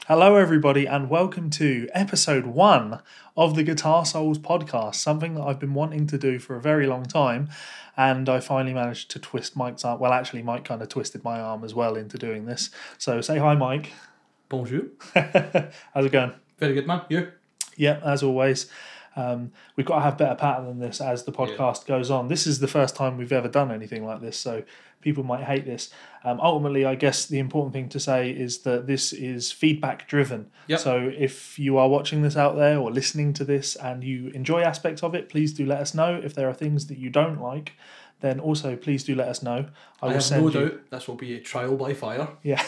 Hello, everybody, and welcome to episode 1 of the GuitArsoles podcast, something that I've been wanting to do for a very long time, and I finally managed to twist Mike's arm. Well, actually, Mike kind of twisted my arm as well into doing this. So say hi, Mike. Bonjour. How's it going? Very good, man. You? Yeah, as always. We've got to have better pattern than this as the podcast goes on. This is the first time we've ever done anything like this, so people might hate this. Ultimately, I guess the important thing to say is that this is feedback driven. Yep. So if you are watching this out there or listening to this and you enjoy aspects of it, please do let us know. If there are things that you don't like, then also please do let us know. I have no doubt this will be a trial by fire. Yeah.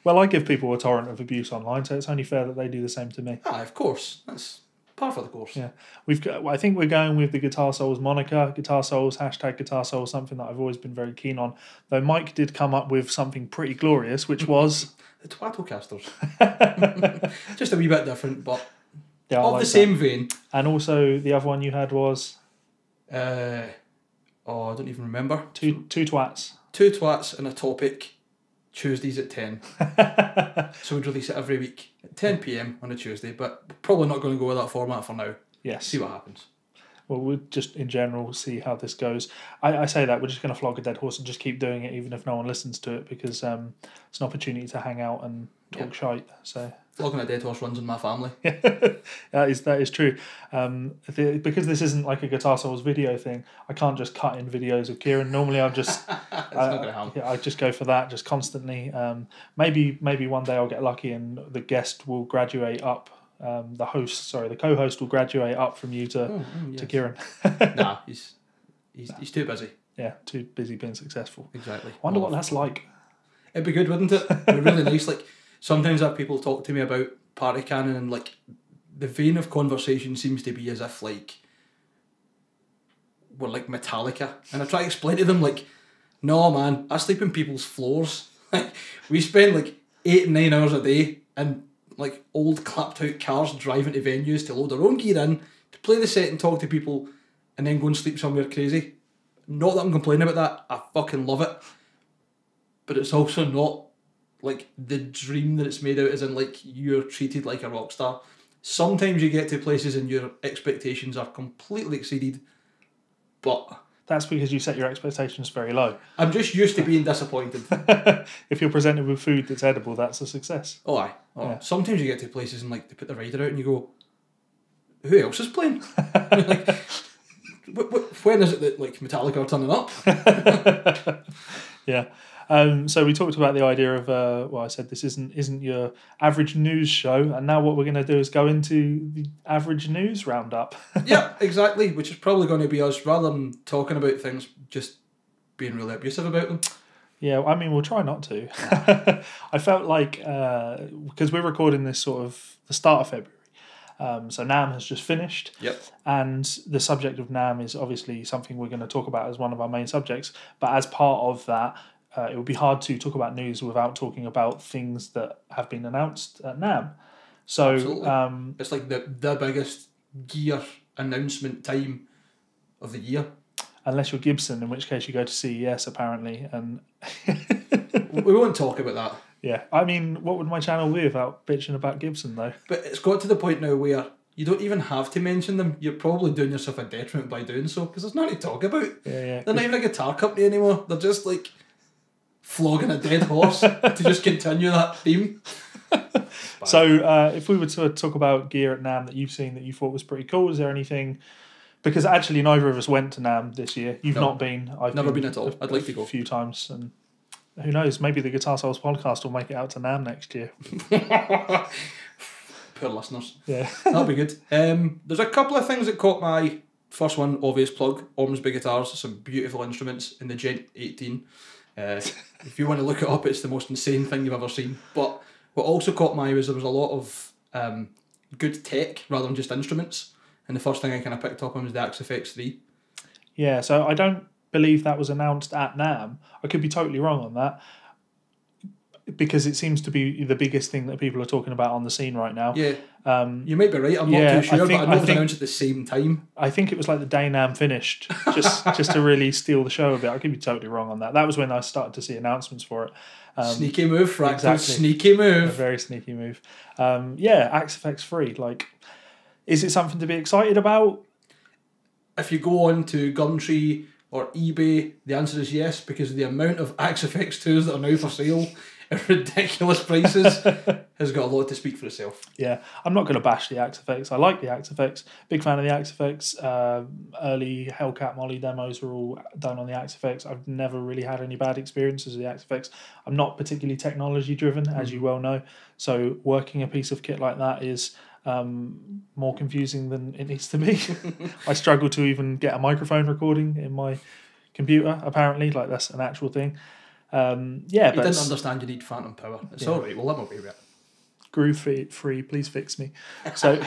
Well, I give people a torrent of abuse online, so it's only fair that they do the same to me. Of course. That's par for the course. Yeah, I think we're going with the GuitArsoles moniker, GuitArsoles, #GuitArsoles, something that I've always been very keen on. Though Mike did come up with something pretty glorious, which was the Twattlecasters. Just a wee bit different, but yeah, of like the same vein. And also the other one you had was I don't even remember. Two twats. Two twats and a topic. Tuesdays at 10. So we'd release it every week at 10 p.m. on a Tuesday, but we're probably not going to go with that format for now. Yes. See what happens. Well, we'll just, in general, see how this goes. I say that, we're just going to flog a dead horse and just keep doing it even if no one listens to it, because it's an opportunity to hang out and talk shite. So flogging a dead horse runs in my family. That is true. Because this isn't like a GuitArsoles video thing, I can't just cut in videos of Kieran. Normally I'll just It's not going to happen. I just go for that, just constantly. Maybe one day I'll get lucky and the guest will graduate up. The co-host will graduate up from you to Kieran. Nah, he's too busy. Yeah, too busy being successful. Exactly. Wonder what that's like. It'd be good, wouldn't it? It'd be really nice. Like sometimes I have people talk to me about party cannon, and like the vein of conversation seems to be as if like we're like Metallica, and I try to explain to them like, no man, I sleep in people's floors. Like we spend like 8-9 hours a day in like old clapped out cars driving to venues to load our own gear in, to play the set and talk to people, and then go and sleep somewhere crazy. Not that I'm complaining about that. I fucking love it. But it's also not like the dream that it's made out, as in like you're treated like a rock star. Sometimes you get to places and your expectations are completely exceeded, but that's because you set your expectations very low. I'm just used to being disappointed. If you're presented with food that's edible, that's a success. Oh, aye. Yeah. Sometimes you get to places and like they put the rider out and you go, who else is playing? Like, when is it that like Metallica are turning up? Yeah. So we talked about the idea of I said this isn't your average news show, and now what we're going to do is go into the average news roundup. Yeah, exactly. Which is probably going to be us, rather than talking about things, just being really abusive about them. Yeah, I mean, we'll try not to. I felt like because we're recording this sort of the start of February. So NAMM has just finished. Yep. And the subject of NAMM is obviously something we're going to talk about as one of our main subjects. But as part of that, it would be hard to talk about news without talking about things that have been announced at NAMM. So it's like the biggest gear announcement time of the year. Unless you're Gibson, in which case you go to CES apparently. And we won't talk about that. Yeah, I mean, what would my channel be without bitching about Gibson though? But it's got to the point now where you don't even have to mention them. You're probably doing yourself a detriment by doing so, because there's nothing to talk about. Yeah. They're not even a guitar company anymore. They're just like flogging a dead horse to just continue that theme. So if we were to talk about gear at NAMM that you've seen that you thought was pretty cool, is there anything? Because actually neither of us went to NAMM this year. You've not been. I've never been at all. I'd like to go a few times, and who knows? Maybe the GuitArsoles podcast will make it out to NAMM next year. Poor listeners. Yeah, that'll be good. There's a couple of things that caught my eye. First one, obvious plug, Ormsby guitars. Some beautiful instruments in the Gent 18. If you want to look it up, it's the most insane thing you've ever seen. But what also caught my eye was there was a lot of good tech rather than just instruments. And the first thing I kind of picked up on was the Axe FX3. Yeah, so I don't believe that was announced at NAMM. I could be totally wrong on that. because it seems to be the biggest thing that people are talking about on the scene right now. Yeah. You might be right. I'm not too sure, but I know it was announced at the same time. I think it was like the day NAMM finished, just to really steal the show a bit. I could be totally wrong on that. That was when I started to see announcements for it. Sneaky move, Fractal. Exactly. Sneaky move. A very sneaky move. Axe Effects free. Like, is it something to be excited about? If you go on to Gumtree or eBay, the answer is yes, because the amount of Axe Effects 2s that are now for sale at ridiculous prices has got a lot to speak for itself. Yeah, I'm not going to bash the Axe Effects. I like the Axe Effects. Big fan of the Axe Effects. Early Hellcat Molly demos were all done on the Axe Effects. I've never really had any bad experiences with the Axe Effects. I'm not particularly technology driven, as you well know. So working a piece of kit like that is more confusing than it needs to be. I struggle to even get a microphone recording in my computer, apparently. Like, that's an actual thing. He didn't understand you need phantom power. It's all right. We'll let him away with it. Groove free, please fix me. So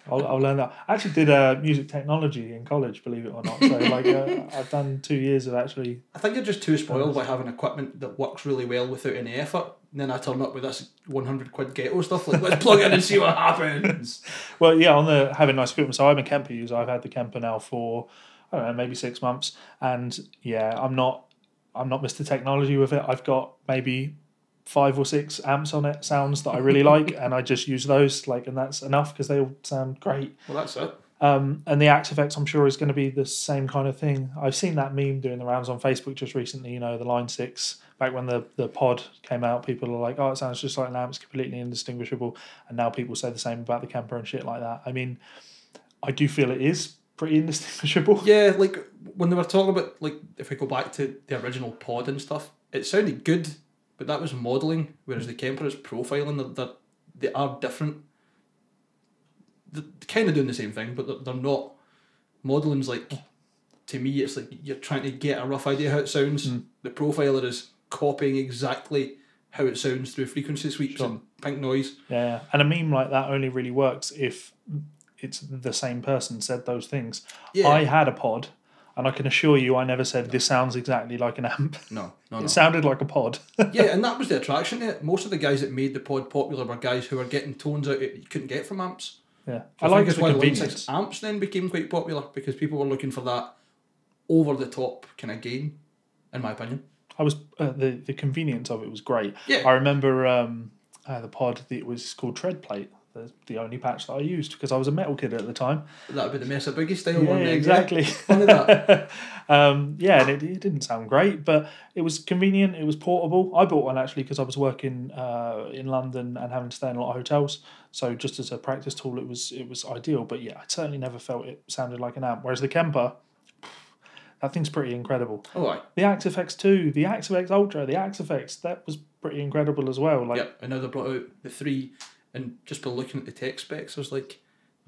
I'll learn that. I actually did music technology in college, believe it or not. So I've done 2 years of actually. I think you're just too spoiled by having equipment that works really well without any effort. And then I turn up with this 100 quid ghetto stuff. Like, let's plug in and see what happens. Well, yeah, on the having nice equipment. So I'm a Kemper user. I've had the Kemper now for, I don't know, maybe 6 months. And yeah, I'm not Mr. Technology with it. I've got maybe 5 or 6 amps on it, sounds that I really like, and I just use those, and that's enough because they all sound great. Well, that's it. And the Axe Effects, I'm sure, is going to be the same kind of thing. I've seen that meme doing the rounds on Facebook just recently, the Line 6, back when the pod came out, people are like, oh, it sounds just like an amp, it's completely indistinguishable, and now people say the same about the Kemper and shit like that. I mean, I do feel it is pretty indistinguishable. Yeah, like, when they were talking about, if we go back to the original pod and stuff, it sounded good, but that was modelling, whereas the Kemper is profiling. They are different. They're kind of doing the same thing, but they're not. Modelling's to me, it's like you're trying to get a rough idea how it sounds. The profiler is copying exactly how it sounds through frequency sweeps and pink noise. Yeah, and a meme like that only really works if it's the same person said those things. Yeah. I had a pod, and I can assure you I never said this sounds exactly like an amp. No. It sounded like a pod. Yeah, and that was the attraction to it. Most of the guys that made the pod popular were guys who were getting tones out you couldn't get from amps. Yeah, I like that's why the Line 6 amps then became quite popular, because people were looking for that over the top kind of gain, in my opinion. I was the convenience of it was great. Yeah, I remember the pod that was called Tread Plate. The only patch that I used because I was a metal kid at the time. That would be the Mesa Boogie style one. Yeah, exactly. Funny that. And it didn't sound great, but it was convenient. It was portable. I bought one actually because I was working in London and having to stay in a lot of hotels. So just as a practice tool, it was ideal. But yeah, I certainly never felt it sounded like an amp. Whereas the Kemper, that thing's pretty incredible. Oh, right. The Axe Effects 2, the Axe Effects Ultra, the Axe Effects, that was pretty incredible as well. Yep, and now they brought out the 3. And just by looking at the tech specs, there's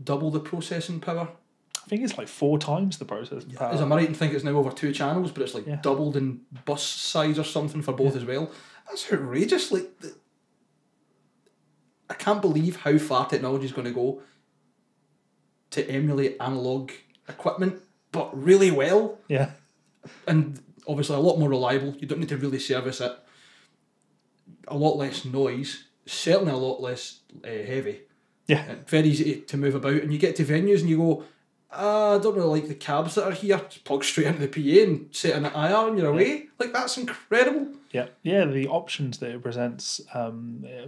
double the processing power. I think it's 4 times the processing power. Am I right to think it's now over 2 channels, but it's doubled in bus size or something for both as well? That's outrageous. I can't believe how far technology is going to go to emulate analog equipment, but really well. Yeah. And obviously a lot more reliable. You don't need to really service it. A lot less noise. Certainly a lot less heavy. Yeah. Very easy to move about. And you get to venues and you go, I don't really like the cabs that are here. Just plug straight into the PA and set an IR and you're away. That's incredible. Yeah. Yeah, the options that it presents,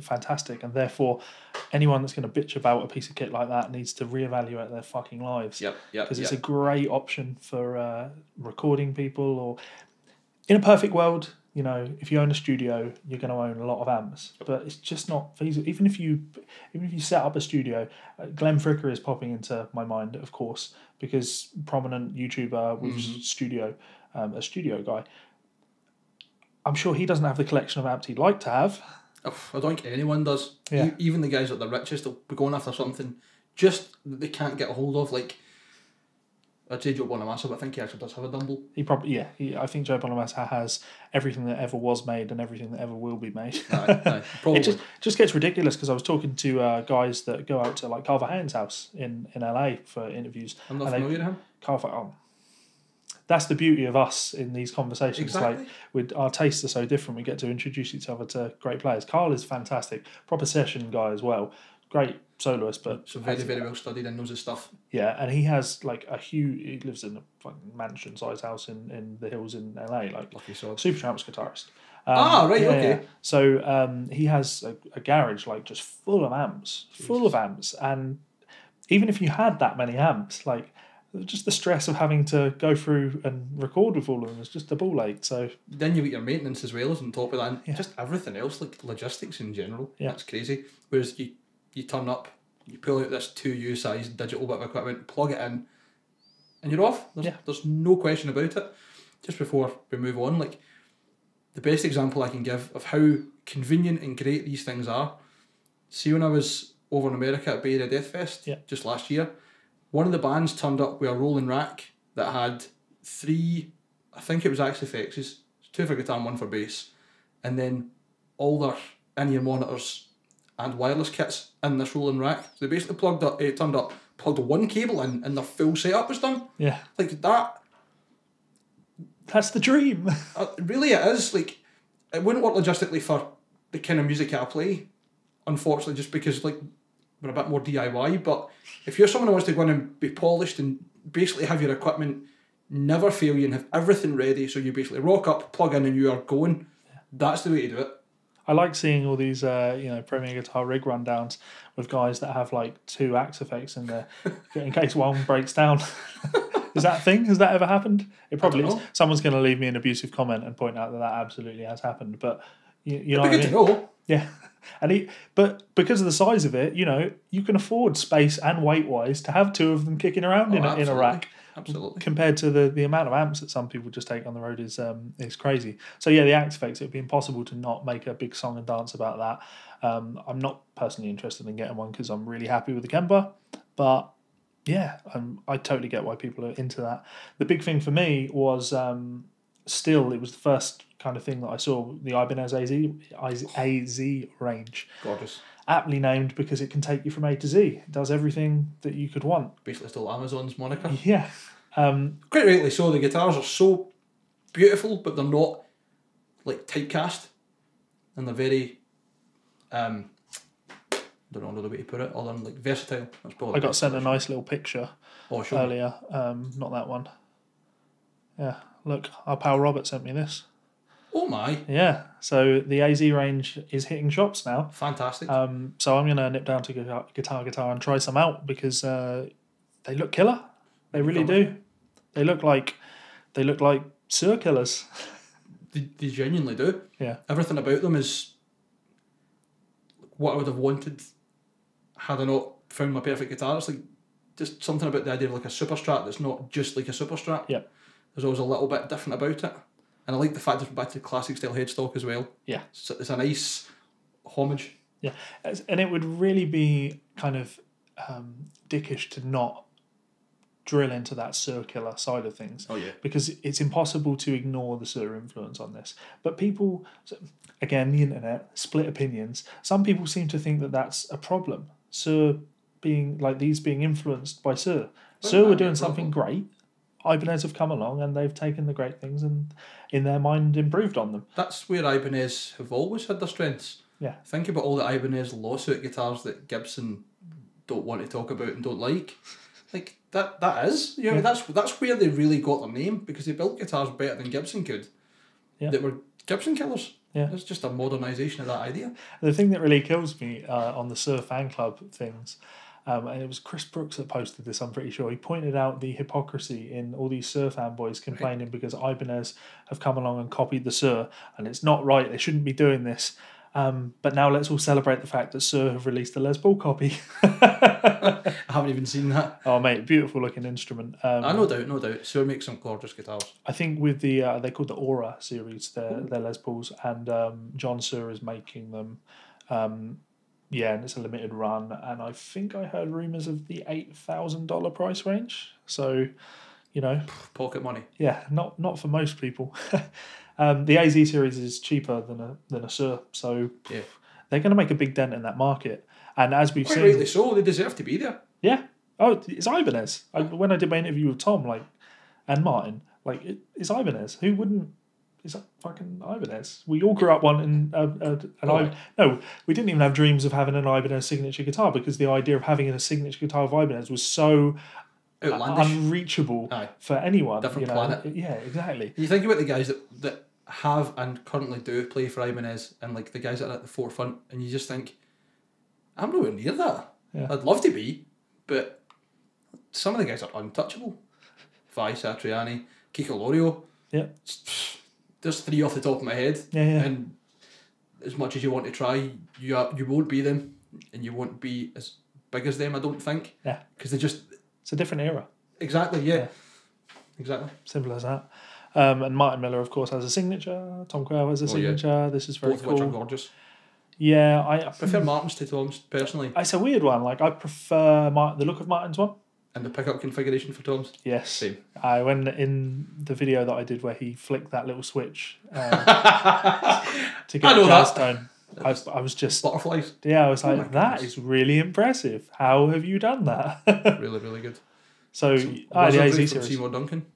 fantastic. And therefore, anyone that's going to bitch about a piece of kit like that needs to reevaluate their fucking lives. Yep. Because it's a great option for recording people, or in a perfect world, if you own a studio, you're going to own a lot of amps, but it's just not feasible. Even if you set up a studio, Glenn Fricker is popping into my mind, of course, because prominent YouTuber with a studio guy. I'm sure he doesn't have the collection of amps he'd like to have. I don't think anyone does. Yeah. Even the guys at the richest will be going after something just that they can't get a hold of, I'd say Joe Bonamassa, but I think he actually does have a Dumble. I think Joe Bonamassa has everything that ever was made and everything that ever will be made. Aye, probably. It just gets ridiculous because I was talking to guys that go out to Carver Haynes' house in LA for interviews. I'm not familiar with him. Carver, that's the beauty of us in these conversations. Exactly. Like, our tastes are so different. We get to introduce each other to great players. Carl is fantastic, proper session guy as well. Great soloist, but So very, very well studied and knows his stuff. yeah, and he has like a huge. He lives in a fucking mansion-sized house in the hills in LA. Like Lucky sod. Supertramp's guitarist. Right, yeah, okay. yeah. So he has a garage like just full of amps, and even if you had that many amps, like just the stress of having to go through and record with all of them is just a ball ache. So then you get your maintenance as well as on top of that, and Yeah. just everything else, like logistics in general. Yeah. That's crazy. Whereas you turn up, you pull out this 2U size digital bit of equipment, plug it in, and you're off. There's no question about it. Just before we move on, like the best example I can give of how convenient and great these things are. See, when I was over in America at Bay Area Death Fest just last year, one of the bands turned up with a rolling rack that had 3, I think it was actually FXs, 2 for guitar and 1 for bass, and then all their in-ear monitors and wireless kits in this rolling rack. So they basically turned up, plugged one cable in, and their full setup was done. yeah, Like that, that's the dream. really it is. Like, it wouldn't work logistically for the kind of music I play, unfortunately, just because like we're a bit more DIY. But if you're someone who wants to go in and be polished and basically have your equipment never fail you and have everything ready, so you basically rock up, plug in, and you are going, that's the way to do it. I like seeing all these, Premier Guitar rig rundowns with guys that have like 2 axe effects in there, in case one breaks down. Is that a thing? Has that ever happened? It probably is. Someone's going to leave me an abusive comment and point out that absolutely has happened. But you know what I mean? Good to know. Yeah, but because of the size of it, you can afford space and weight wise to have 2 of them kicking around in a rack. Absolutely. Compared to the amount of amps that some people just take on the road is crazy. So yeah, the axe effects, it would be impossible to not make a big song and dance about that. I'm not personally interested in getting one because I'm really happy with the Kemper, but yeah, I totally get why people are into that. The big thing for me was it was the first kind of thing that I saw, the Ibanez AZ range. Gorgeous. Aptly named because it can take you from A to Z. It does everything that you could want. Basically still Amazon's moniker. Yeah. Quite rightly so. The guitars are so beautiful, but they're not like typecast, and they're very don't know another way to put it other than like versatile. That's probably I got sent a nice little picture sure. earlier. Not that one. Yeah, look, our pal Robert sent me this. Oh my. Yeah, so the AZ range is hitting shops now. Fantastic. So I'm going to nip down to Guitar and try some out because they look killer. They really do. They look like sewer killers. They genuinely do. Yeah. Everything about them is what I would have wanted had I not found my perfect guitar. It's like just something about the idea of like a super strat that's not just like a super strat. Yeah. There's always a little bit different about it. And I like the fact it's back to classic style headstock as well. Yeah. So it's a nice homage. Yeah. And it would really be kind of dickish to not drill into that circular side of things. Oh, yeah. Because it's impossible to ignore the Sur influence on this. But people, again, the internet, split opinions. Some people seem to think that that's a problem. Sur being influenced by Sur. Sur were doing something great. Ibanez have come along and they've taken the great things and, in their mind, improved on them. That's where Ibanez have always had their strengths. Yeah. Think about all the Ibanez lawsuit guitars that Gibson don't want to talk about and don't like. Like, that is. That's where they really got their name, because they built guitars better than Gibson could. Yeah. That were Gibson killers. Yeah. It's just a modernisation of that idea. The thing that really kills me on the Sur fan club things, and it was Chris Brooks that posted this, I'm pretty sure. He pointed out the hypocrisy in all these Sur fanboys complaining because Ibanez have come along and copied the Sur, and it's not right, they shouldn't be doing this. But now let's all celebrate the fact that Sur have released a Les Paul copy. I haven't even seen that. Oh, mate, beautiful looking instrument. No doubt. Sur makes some gorgeous guitars. I think with the, they're called the Aura series, they're Les Pauls, and John Sur is making them. And it's a limited run, and I think I heard rumours of the $8,000 price range. So, pocket money. Yeah, not for most people. The AZ series is cheaper than a Sur, so yeah, they're going to make a big dent in that market. And as we've seen, rightly so, they deserve to be there. Yeah. Oh, it's Ibanez. When I did my interview with Tom, and Martin, Like, it's Ibanez. Who wouldn't? It's like fucking Ibanez. We all grew up wanting no, we didn't even have dreams of having an Ibanez signature guitar because the idea of having a signature guitar of Ibanez was so outlandish, unreachable for anyone. Different planet. Yeah, exactly. You think about the guys that have and currently do play for Ibanez and like the guys that are at the forefront, and you just think, I'm nowhere near that. Yeah. I'd love to be, but some of the guys are untouchable. Vi Satriani, Kiko Lorio. Yeah. There's 3 off the top of my head. Yeah, yeah. And as much as you want to try, you won't be them, and you won't be as big as them, I don't think. Yeah. Because they just... It's a different era. Exactly, yeah. Exactly. Simple as that. And Martin Miller, of course, has a signature. Tom Quayle has a signature. Yeah. This is very Both cool. Both which are gorgeous. Yeah, I prefer Martin's to Tom's, personally. It's a weird one. Like, I prefer the look of Martin's one. And the pickup configuration for Tom's? Yes. Same. When in the video that I did where he flicked that little switch to get jazz tone, I was just... Butterflies. Yeah, I was like, that is really impressive. How have you done that? Really, really good. So the AZ from series. Seymour Duncan.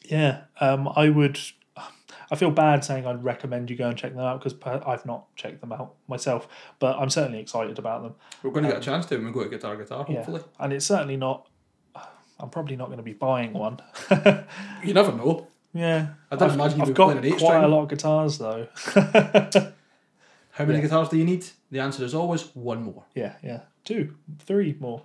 Yeah, I feel bad saying I'd recommend you go and check them out because I've not checked them out myself, but I'm certainly excited about them. We're going to get a chance to when we go to Guitar, hopefully. Yeah. And it's certainly not... I'm probably not going to be buying one. You never know. Yeah. I don't imagine you've got playing an 8 quite string. a lot of guitars though. How many guitars do you need? The answer is always 1 more. Yeah, 2, 3 more.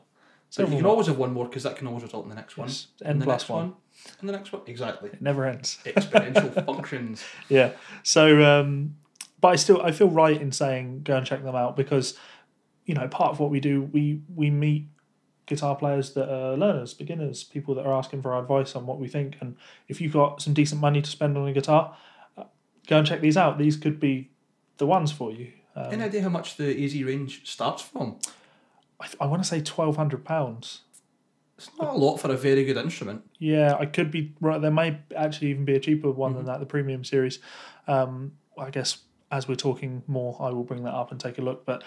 So you can always have 1 more because that can always result in the next one. N plus one. And the next one. Exactly. It never ends. Exponential functions. Yeah. So, but I feel right in saying go and check them out because, part of what we do, we meet guitar players that are learners, beginners, people that are asking for our advice on what we think. And if you've got some decent money to spend on a guitar, go and check these out. These could be the ones for you. Any idea how much the AZ range starts from? I want to say £1,200. It's not a lot for a very good instrument. Yeah, I could be right. There may actually even be a cheaper one than that, the premium series. I guess as we're talking more, I will bring that up and take a look. But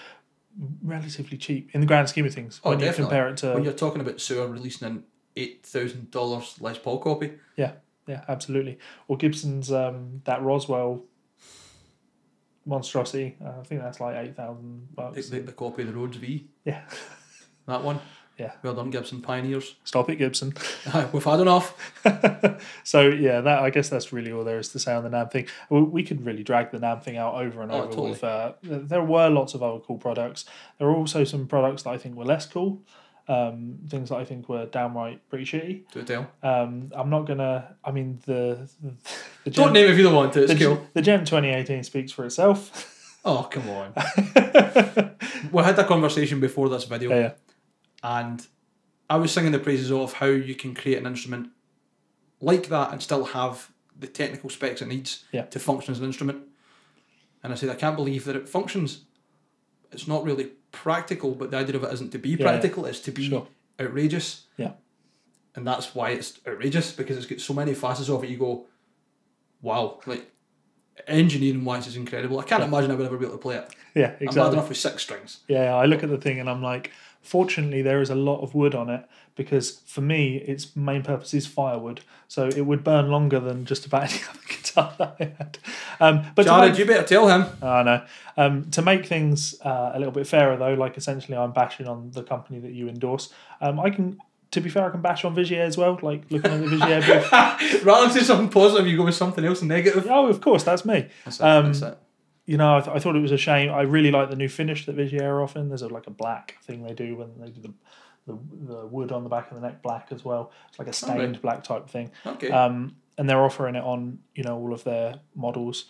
relatively cheap in the grand scheme of things. Oh, when definitely. you compare it to... When you're talking about Sewer releasing an $8,000 Les Paul copy. Yeah, absolutely. Or Gibson's that Roswell monstrosity. I think that's like $8,000. The copy of the Rhodes V. Yeah. That one. Yeah. Well done, Gibson pioneers. Stop it, Gibson. We've had enough. So yeah, I guess that's really all there is to say on the NAMM thing. We could really drag the NAMM thing out over and over. Totally. With, there were lots of other cool products. There were also some products that I think were less cool. Things that I think were downright pretty shitty. Do tell. I'm not gonna. I mean the Don't name it if you don't want to. It's cool. The Gem 2018 speaks for itself. Oh, come on. We had that conversation before this video. Yeah. And I was singing the praises of how you can create an instrument like that and still have the technical specs it needs to function as an instrument. And I said, I can't believe that it functions. It's not really practical, but the idea of it isn't to be practical, it's to be outrageous. Yeah. And that's why it's outrageous, because it's got so many facets of it. You go, wow, like engineering wise is incredible. I can't imagine I would ever be able to play it. Yeah, exactly. I'm bad enough with 6 strings. Yeah, I look at the thing and I'm like, fortunately there is a lot of wood on it because for me its main purpose is firewood, so it would burn longer than just about any other guitar that I had. But Jared, you better tell him. I know. To make things a little bit fairer though, like essentially I'm bashing on the company that you endorse. To be fair, I can bash on Vigier as well, like looking at the Vigier booth. Rather than say something positive, you go with something else negative. Oh, of course, that's me. That's it. I thought it was a shame. I really like the new finish that Vigier are offering. There's like a black thing they do when they do the wood on the back of the neck black as well. It's like a stained black type thing. Okay. And they're offering it on all of their models.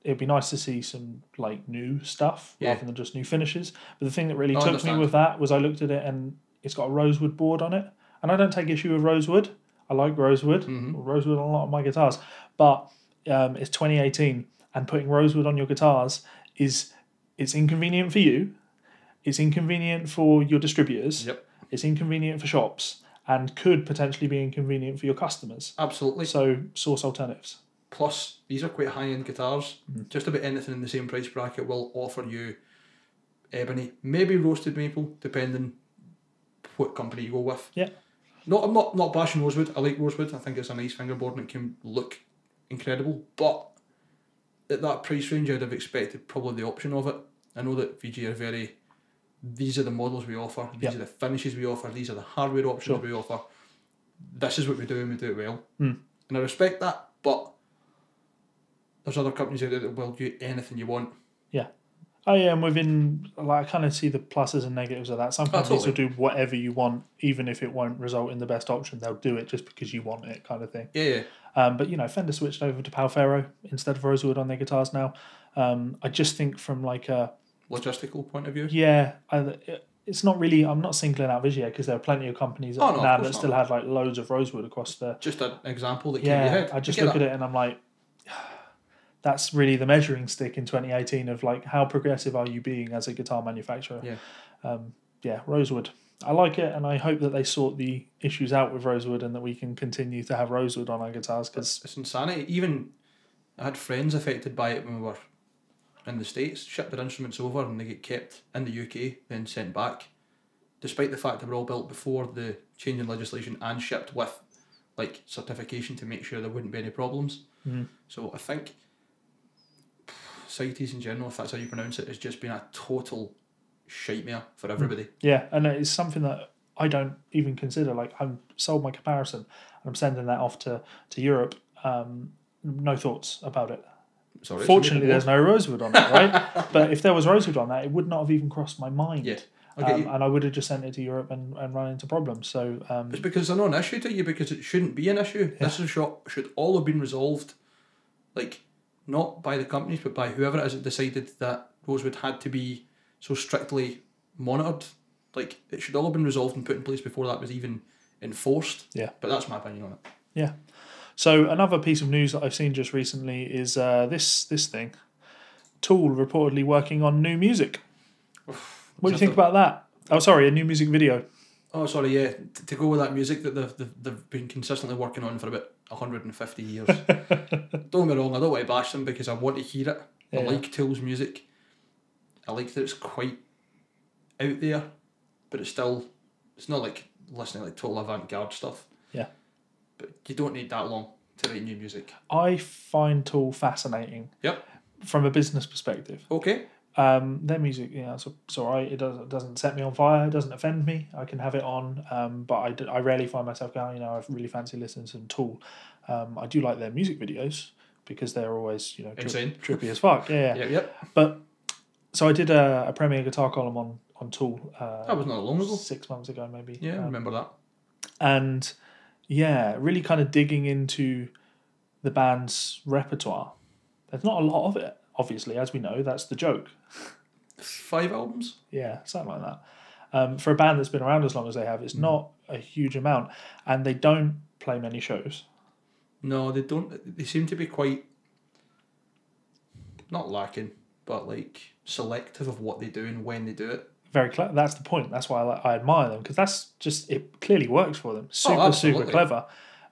It'd be nice to see some like new stuff rather than just new finishes. But the thing that really took me with that was I looked at it and it's got a rosewood board on it, and I don't take issue with rosewood. I like rosewood, rosewood on a lot of my guitars, but it's 2018. And putting rosewood on your guitars it's inconvenient for you, it's inconvenient for your distributors, it's inconvenient for shops, and could potentially be inconvenient for your customers. Absolutely. So source alternatives. Plus, these are quite high-end guitars. Just about anything in the same price bracket will offer you ebony, maybe roasted maple, depending what company you go with. Yeah. No, I'm not bashing Rosewood. I like Rosewood. I think it's a nice fingerboard and it can look incredible. But at that price range, I'd have expected probably the option of it. I know that VG are very... These are the models we offer. These are the finishes we offer. These are the hardware options we offer. This is what we do and we do it well. And I respect that, but there's other companies out there that will do anything you want. Yeah. Oh yeah, and within, like, I kind of see the pluses and negatives of that. Some companies will do whatever you want, even if it won't result in the best option. They'll do it just because you want it, kind of thing. Yeah. But you know, Fender switched over to Palfero instead of Rosewood on their guitars now. I just think from like a logistical point of view. Yeah, it's not really. I'm not singling out Vigier because there are plenty of companies now that still had like loads of Rosewood across the. Just an example that came to your head. I just look at it and I'm like, that's really the measuring stick in 2018 of like how progressive are you being as a guitar manufacturer. Yeah, Rosewood. I like it, and I hope that they sort the issues out with Rosewood and that we can continue to have Rosewood on our guitars because it's insanity. Even I had friends affected by it when we were in the States, shipped their instruments over and they get kept in the UK, then sent back, despite the fact they were all built before the change in legislation and shipped with like certification to make sure there wouldn't be any problems. So I think CITES in general, if that's how you pronounce it, has just been a total shitmare for everybody. Yeah, and it's something that I don't even consider. Like, I've sold my comparison and I'm sending that off to Europe. No thoughts about it. Sorry, fortunately, there's no Rosewood on it, right? But if there was Rosewood on that, it would not have even crossed my mind. Yeah. And I would have just sent it to Europe and run into problems. So it's because they're not an issue to you, because it shouldn't be an issue. Yeah. This should all have been resolved, like, not by the companies, but by whoever it is that decided that Rosewood had to be so strictly monitored. Like, it should all have been resolved and put in place before that was even enforced. Yeah. But that's my opinion on it. Yeah. So another piece of news that I've seen just recently is this thing. Tool reportedly working on new music. What do you think about that? Oh, sorry, a new music video. Oh, sorry, yeah. To go with that music that they've been consistently working on for about 150 years. Don't get me wrong, I don't want to bash them because I want to hear it. I like Tool's music. I like that it's quite out there, but it's not like listening like total avant-garde stuff. Yeah. But you don't need that long to write new music. I find Tool fascinating. Yep. From a business perspective. Okay. Their music, it's all right. It doesn't set me on fire. It doesn't offend me. I can have it on. But I rarely find myself going, I really fancy listening to some Tool. I do like their music videos because they're always, trippy as fuck. Yeah. Yep. But so I did a Premier Guitar column on Tool. That was not long ago. 6 months ago, maybe. Yeah, I remember that. And yeah, really kind of digging into the band's repertoire. There's not a lot of it, obviously, as we know. That's the joke. 5 albums? Yeah, something like that. For a band that's been around as long as they have, it's not a huge amount. And they don't play many shows. No, they don't. They seem to be quite, not lacking, but like selective of what they do and when they do it. Very clever. That's the point. That's why I admire them, because that's just, it clearly works for them. Super clever.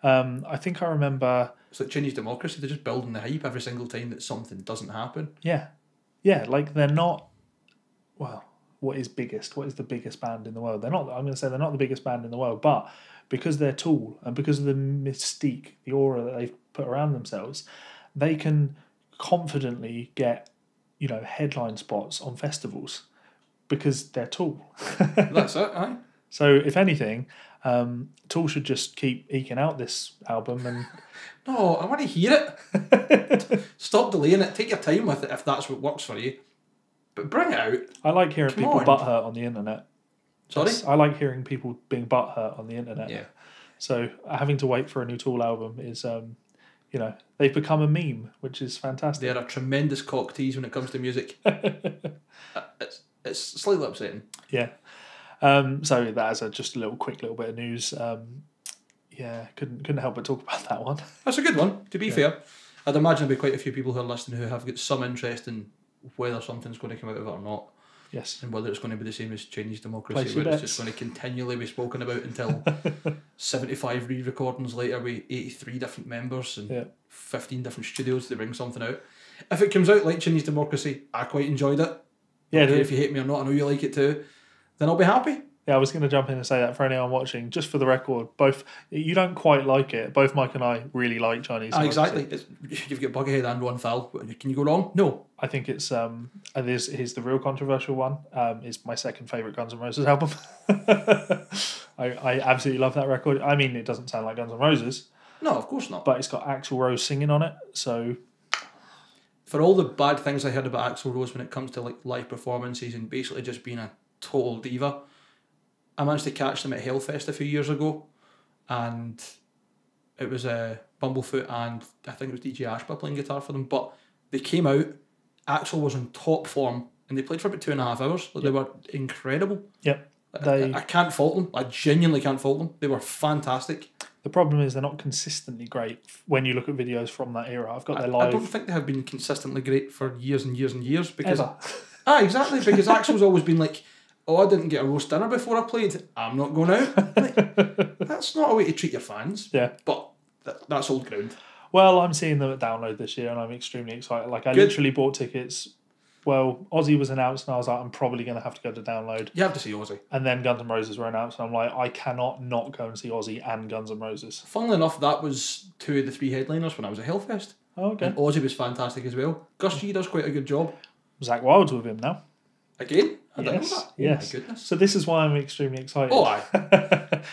I think I remember... It's like Chinese democracy. They're just building the hype every single time that something doesn't happen. Yeah. Yeah, like they're not... Well, what is biggest? What is the biggest band in the world? I'm going to say they're not the biggest band in the world, but because they're Tool and because of the mystique, the aura that they've put around themselves, they can confidently get, headline spots on festivals because they're Tool. That's it, aye. So, if anything, Tool should just keep eking out this album and... No, I want to hear it. Stop delaying it. Take your time with it if that's what works for you. But bring it out. I like hearing people butthurt on the internet. Sorry? I like hearing people being butthurt on the internet. Yeah. So having to wait for a new Tool album is, they've become a meme, which is fantastic. They're a tremendous cock tease when it comes to music. It's slightly upsetting. Yeah. So that is just a quick little bit of news. Couldn't help but talk about that one. That's a good one, to be fair. I'd imagine there'll be quite a few people who are listening who have got some interest in whether something's going to come out of it or not. Yes. And whether it's going to be the same as Chinese democracy, where it's just going to continually be spoken about until 75 re-recordings later with 83 different members and 15 different studios to bring something out. If it comes out like Chinese democracy, I quite enjoyed it. Yeah, okay, if you hate me or not, I know you like it too, then I'll be happy. Yeah, I was going to jump in and say that for anyone watching, just for the record, both you don't quite like it. Both Mike and I really like Chinese. Exactly. You've got Buggerhead and Ron Thal. Can you go wrong? No. I think it's and here's the real controversial one. Is my second favorite Guns N' Roses album. I absolutely love that record. I mean, it doesn't sound like Guns N' Roses. No, of course not. But it's got Axl Rose singing on it, so. For all the bad things I heard about Axl Rose when it comes to like live performances and basically just being a total diva, I managed to catch them at Hellfest a few years ago, and it was Bumblefoot and I think it was DJ Ashba playing guitar for them. But they came out, Axl was in top form, and they played for about 2.5 hours. Like, They were incredible. Yep. I can't fault them. I genuinely can't fault them. They were fantastic. The problem is they're not consistently great when you look at videos from that era. I've got their live. I don't think they have been consistently great for years and years and years because. Ever. Exactly, because Axl's always been like, oh, I didn't get a roast dinner before I played. I'm not going out. Like, that's not a way to treat your fans. Yeah. But that's old ground. Well, I'm seeing them at Download this year and I'm extremely excited. Like, I literally bought tickets. Well, Ozzy was announced and I was like, I'm probably going to have to go to Download. You have to see Ozzy. And then Guns N' Roses were announced and I'm like, I cannot not go and see Ozzy and Guns N' Roses. Funnily enough, that was 2 of the 3 headliners when I was at Hellfest. Oh, okay. And Ozzy was fantastic as well. Gus G does quite a good job. Zach Wilde's with him now. Again? I Yes, didn't know that. Oh yes. my goodness. So this is why I'm extremely excited. Oh, aye.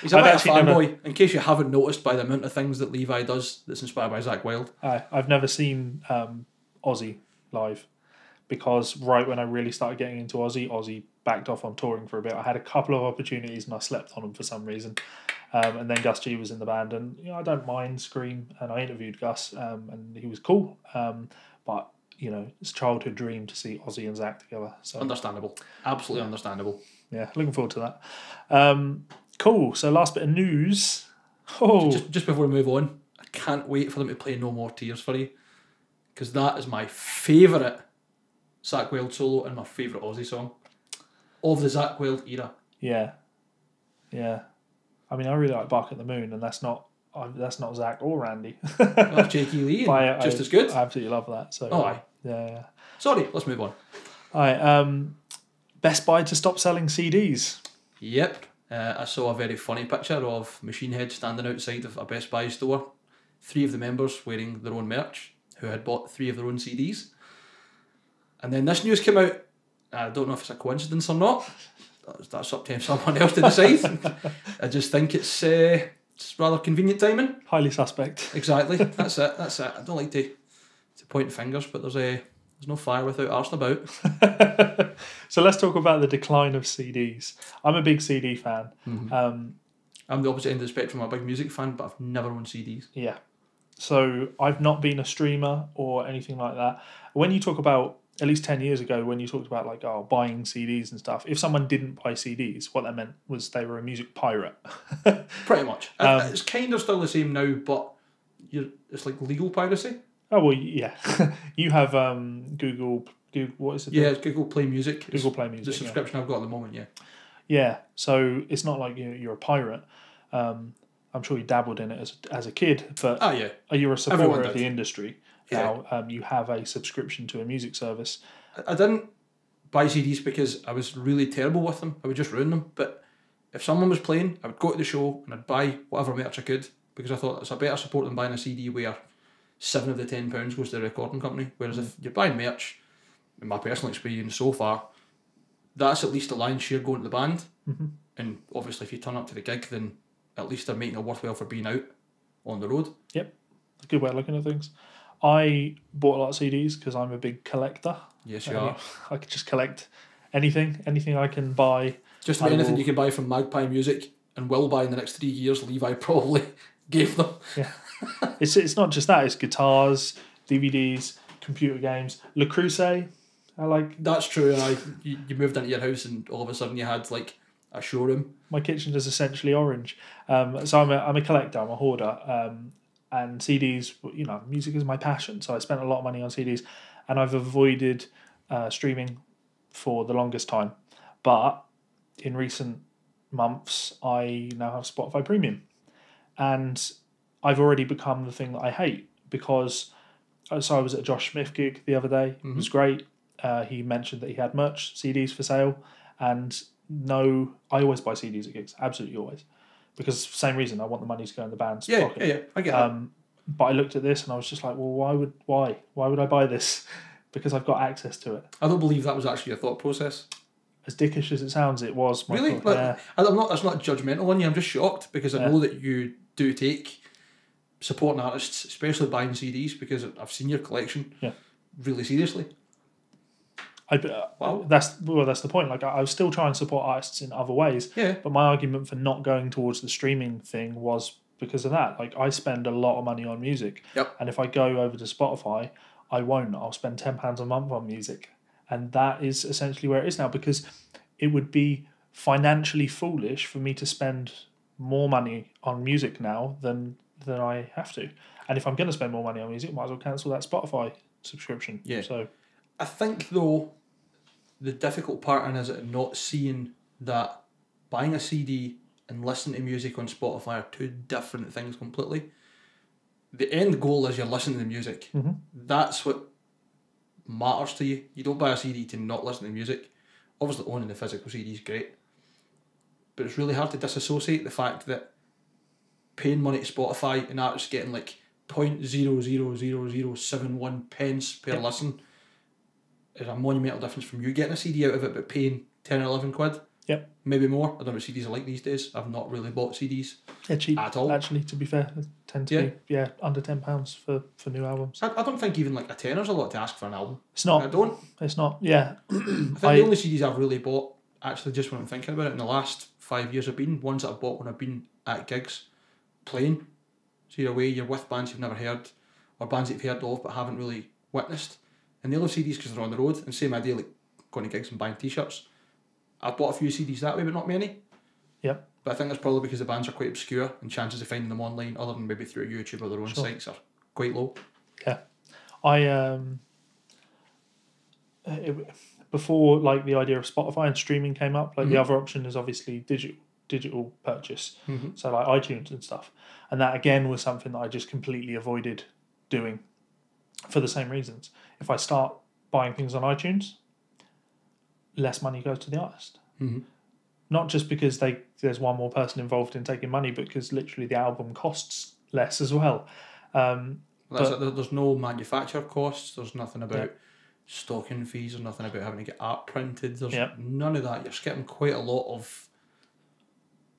He's a bit of a fanboy. In case you haven't noticed by the amount of things that Levi does that's inspired by Zach Wilde. I've never seen Ozzy live because right when I really started getting into Ozzy backed off on touring for a bit. I had a couple of opportunities and I slept on them for some reason. And then Gus G was in the band and I don't mind Scream and I interviewed Gus and he was cool. But it's a childhood dream to see Ozzy and Zach together. So understandable. Absolutely understandable. Yeah, looking forward to that. Cool. So last bit of news. Oh, just before we move on, I can't wait for them to play No More Tears for You because that is my favourite Zach Wilde solo and my favourite Ozzy song of the Zach Wilde era. Yeah. I mean, I really like Bark at the Moon, and that's not Zach or Randy. That's J.K. Lee, just as good. I absolutely love that. So, aye. Yeah. Sorry, let's move on. All right. Best Buy to stop selling CDs. Yep. I saw a very funny picture of Machine Head standing outside of a Best Buy store. 3 of the members wearing their own merch who had bought 3 of their own CDs. And then this news came out. I don't know if it's a coincidence or not. That's up to someone else to decide. I just think it's rather convenient timing. Highly suspect. Exactly. That's it. I don't like to point fingers, but there's no fire without arson about. So let's talk about the decline of CDs. I'm a big CD fan. Mm-hmm. I'm the opposite end of the spectrum. I'm a big music fan, but I've never owned CDs. Yeah. So I've not been a streamer or anything like that. When you talk about, at least 10 years ago, when you talked about buying CDs and stuff, if someone didn't buy CDs, what that meant was they were a music pirate. Pretty much. It's kind of still the same now, but it's like legal piracy. Oh, well, yeah. You have Google, what is it? Yeah, it's Google Play Music. Google Play Music. The subscription I've got at the moment, yeah. Yeah, so it's not like you're a pirate. I'm sure you dabbled in it as a kid, but you're a supporter of the industry. Yeah. Now you have a subscription to a music service. I didn't buy CDs because I was really terrible with them. I would just ruin them. But if someone was playing, I would go to the show and I'd buy whatever merch I could because I thought it's a better support than buying a CD where 7 of the £10 goes to the recording company. Whereas if you're buying merch, in my personal experience so far, that's at least a lion's share going to the band. Mm-hmm. And obviously if you turn up to the gig, then at least they're making it worthwhile for being out on the road. Yep. A good way of looking at things. I bought a lot of CDs because I'm a big collector. Yes, you are. I could just collect anything I can buy. Just about anything you can buy from Magpie Music and will buy in the next 3 years, Levi probably gave them. Yeah. It's not just that, it's guitars, DVDs, computer games. Le Creuset, I like. That's true, and you moved into your house and all of a sudden you had like a showroom. My kitchen is essentially orange. So I'm a collector, I'm a hoarder. And CDs, music is my passion, so I spent a lot of money on CDs, and I've avoided streaming for the longest time. But in recent months, I now have Spotify Premium, and I've already become the thing that I hate because. So I was at a Josh Smith gig the other day. Mm-hmm. It was great. He mentioned that he had merch CDs for sale, and no, I always buy CDs at gigs, absolutely always, because same reason, I want the money to go in the band's Yeah, pocket. yeah, I get that. But I looked at this and I was just like, well, why would I buy this? Because I've got access to it. I don't believe that was actually a thought process. As dickish as it sounds, it was. Really? Thought, yeah. I'm not. That's not judgmental on you. I'm just shocked because I know that you do take supporting artists, especially buying CDs, because I've seen your collection. Yeah. Really seriously. Wow. That's the point. Like I was still trying to support artists in other ways. Yeah. But my argument for not going towards the streaming thing was because of that. Like I spend a lot of money on music. Yep. And if I go over to Spotify, I won't. I'll spend £10 a month on music. And that is essentially where it is now, because it would be financially foolish for me to spend more money on music now than I have to. And if I'm going to spend more money on music, might as well cancel that Spotify subscription. Yeah. So I think, though, the difficult part in is not seeing that buying a CD and listening to music on Spotify are two different things completely. The end goal is you're listening to music. Mm-hmm. That's what matters to you. You don't buy a CD to not listen to music. Obviously, owning the physical CD is great, but it's really hard to disassociate the fact that paying money to Spotify and artists getting like 0.00071 pence per listen is a monumental difference from you getting a CD out of it but paying 10 or 11 quid. Yep. Maybe more. I don't know what CDs are like these days. I've not really bought CDs. Yeah, cheap at all. Actually, to be fair, they tend to be under £10 for new albums. I don't think even like a tenner's a lot to ask for an album. It's not. I don't. It's not. Yeah. I think the only CDs I've really bought, actually, just when I'm thinking about it, in the last 5 years have been ones that I've bought when I've been at gigs playing. So you're away, you're with bands you've never heard, or bands that you've heard of but haven't really witnessed. And they love CDs because they're on the road. And same idea, like going to gigs and buying t-shirts. I've bought a few CDs that way, but not many. Yep. But I think that's probably because the bands are quite obscure and chances of finding them online, other than maybe through YouTube or their own sites, are quite low. Yeah. Before like the idea of Spotify and streaming came up, like the other option is obviously digital purchase. Mm-hmm. So like iTunes and stuff. And that again was something that I just completely avoided doing for the same reasons. If I start buying things on iTunes, less money goes to the artist. Mm-hmm. Not just because there's one more person involved in taking money, but because literally the album costs less as well. There's no manufacturer costs. There's nothing about stocking fees. There's nothing about having to get art printed. There's none of that. You're skipping quite a lot of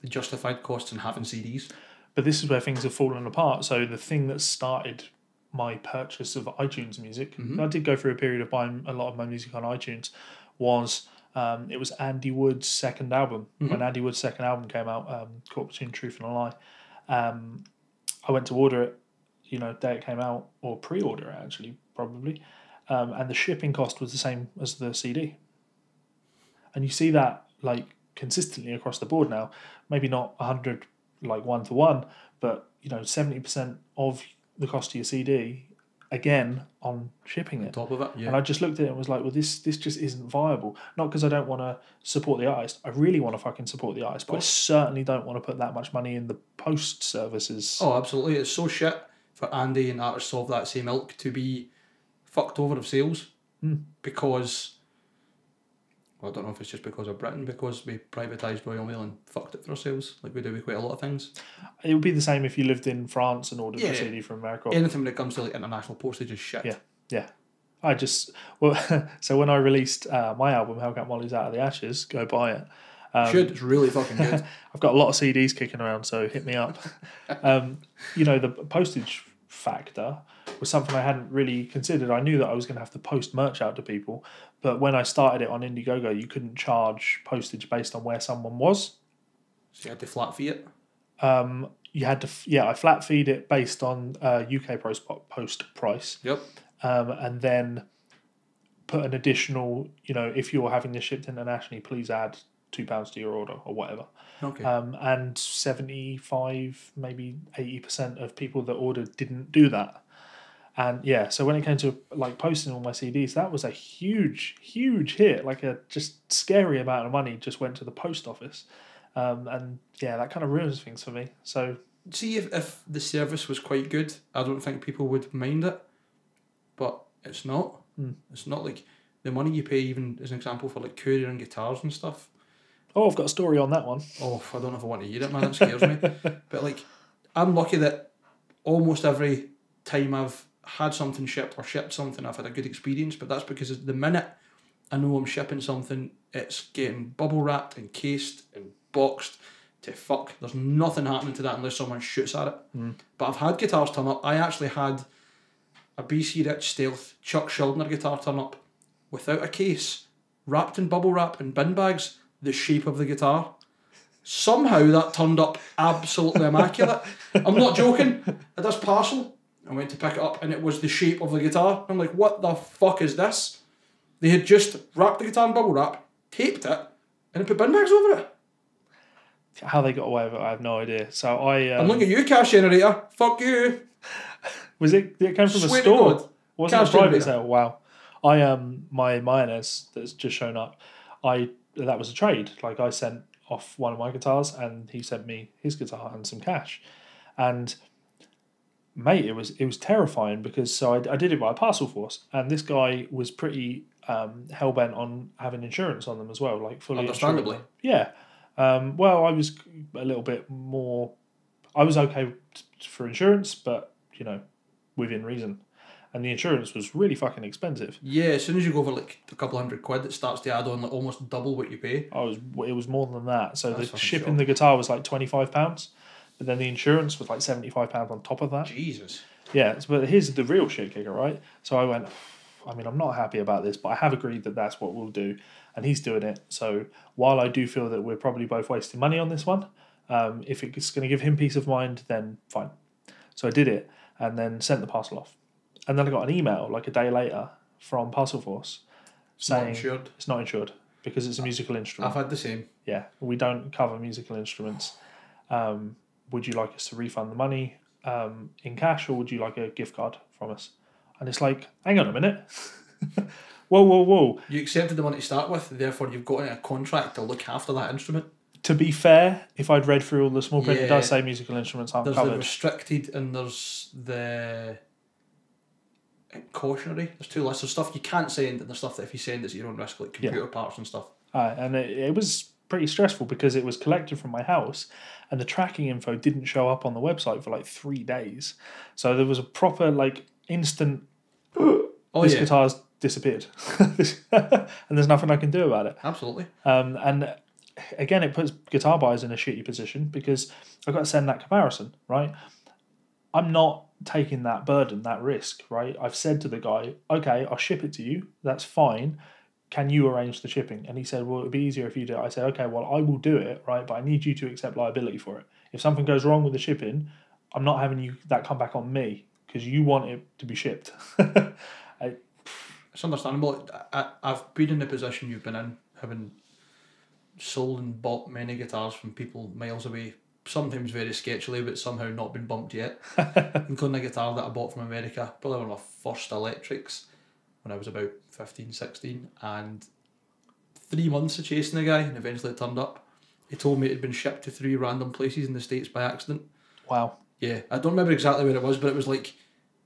the justified costs in having CDs. But this is where things have fallen apart. So the thing that started my purchase of iTunes music, I did go through a period of buying a lot of my music on iTunes, was it was Andy Wood's second album. When Andy Wood's second album came out, Caught Between Truth and a Lie, I went to order it, day it came out, or pre-order it actually, probably, and the shipping cost was the same as the CD. And you see that like consistently across the board now, maybe not 100 like 1-to-1, but 70% of the cost of your CD again on shipping it. On top of it, yeah. And I just looked at it and was like, well, this just isn't viable. Not because I don't want to support the artist. I really want to fucking support the artist, but I certainly don't want to put that much money in the post services. Oh, absolutely. It's so shit for Andy and artists of that same ilk to be fucked over of sales because, well, I don't know if it's just because of Britain, because we privatised Royal Mail and fucked it for ourselves, like we do with quite a lot of things. It would be the same if you lived in France and ordered a CD from America. Anything when it comes to like international postage is shit. Yeah. So when I released my album, Hellcat Molly's Out of the Ashes, go buy it. It's really fucking good. I've got a lot of CDs kicking around, so hit me up. The postage factor was something I hadn't really considered. I knew that I was going to have to post merch out to people, but when I started it on Indiegogo, you couldn't charge postage based on where someone was. So you had to flat fee it? You had to, I flat feed it based on UK post price. Yep. And then put an additional, if you're having this shipped internationally, please add £2 to your order or whatever. Okay. And 75, maybe 80% of people that ordered didn't do that. And so when it came to like posting all my CDs, that was a huge, huge hit. Like a just scary amount of money just went to the post office. And that kind of ruins things for me. So see, if the service was quite good, I don't think people would mind it. But it's not. It's not like the money you pay, even as an example, for like courier and guitars and stuff. Oh, I've got a story on that one. Oh, I don't know if I want to hear it, man. It scares me. But like, I'm lucky that almost every time I've had something shipped or shipped something, I've had a good experience. But that's because the minute I know I'm shipping something, it's getting bubble wrapped, encased, and boxed to fuck. There's nothing happening to that unless someone shoots at it. But I've had guitars turn up. I actually had a BC Rich Stealth Chuck Schuldiner guitar turn up without a case, wrapped in bubble wrap and bin bags, the shape of the guitar. Somehow that turned up absolutely immaculate. I'm not joking. At this parcel, I went to pick it up and it was the shape of the guitar. I'm like, what the fuck is this? They had just wrapped the guitar in bubble wrap, taped it, and put bin bags over it. How they got away with it, I have no idea. So I'm looking at you, cash generator. Fuck you. Was it? It came from Swear a to store. God. Wasn't a Cash private generator. sale. Wow. I my Mayonnaise that's just shown up. That was a trade. Like I sent off one of my guitars and he sent me his guitar and some cash, and mate, it was terrifying because I did it by a parcel force and this guy was pretty hell bent on having insurance on them as well, like fully Understandably. insured. Yeah. Well, I was a little bit more. I was okay for insurance, but within reason. And the insurance was really fucking expensive. Yeah, as soon as you go over like a couple £100, it starts to add on like almost double what you pay. It was more than that. So That's the fucking shipping shock. the guitar was like £25, but then the insurance was like £75 on top of that. Jesus. Yeah, but here's the real shit kicker, right? So I went, I mean, I'm not happy about this, but I have agreed that that's what we'll do, and he's doing it. So while I do feel that we're probably both wasting money on this one, if it's going to give him peace of mind, then fine. So I did it, and then sent the parcel off. And then I got an email like a day later from Parcel Force saying insured. it's not insured because it's a musical instrument. I've had the same. Yeah, we don't cover musical instruments. Would you like us to refund the money in cash, or would you like a gift card from us? And it's like, hang on a minute. Whoa. You accepted the money to start with, therefore you've got a contract to look after that instrument. To be fair, if I'd read through all the small print, it Yeah. does say musical instruments aren't There's the covered. restricted and there's the cautionary. There's two lists. There's stuff you can't send and there's stuff that if you send it's at your own risk, like computer parts and stuff. And it was pretty stressful because it was collected from my house and the tracking info didn't show up on the website for like 3 days. So there was a proper like instant, this guitar's disappeared. And there's nothing I can do about it. Absolutely. And again, it puts guitar buyers in a shitty position because I've got to send that comparison, right? I'm not taking that burden, that risk, right? I've said to the guy, okay, I'll ship it to you. That's fine. Can you arrange the shipping? And he said, well, it'd be easier if you do it. I said, okay, well, I will do it, right? But I need you to accept liability for it. If something goes wrong with the shipping, I'm not having that come back on me because you want it to be shipped. It's understandable. I've been in the position you've been in, having sold and bought many guitars from people miles away, sometimes very sketchily, but somehow not been bumped yet. Including a guitar that I bought from America, probably one of my first electrics when I was about 15, 16, and 3 months of chasing the guy, and eventually it turned up. He told me it had been shipped to 3 random places in the States by accident. Wow. Yeah, I don't remember exactly where it was, but it was like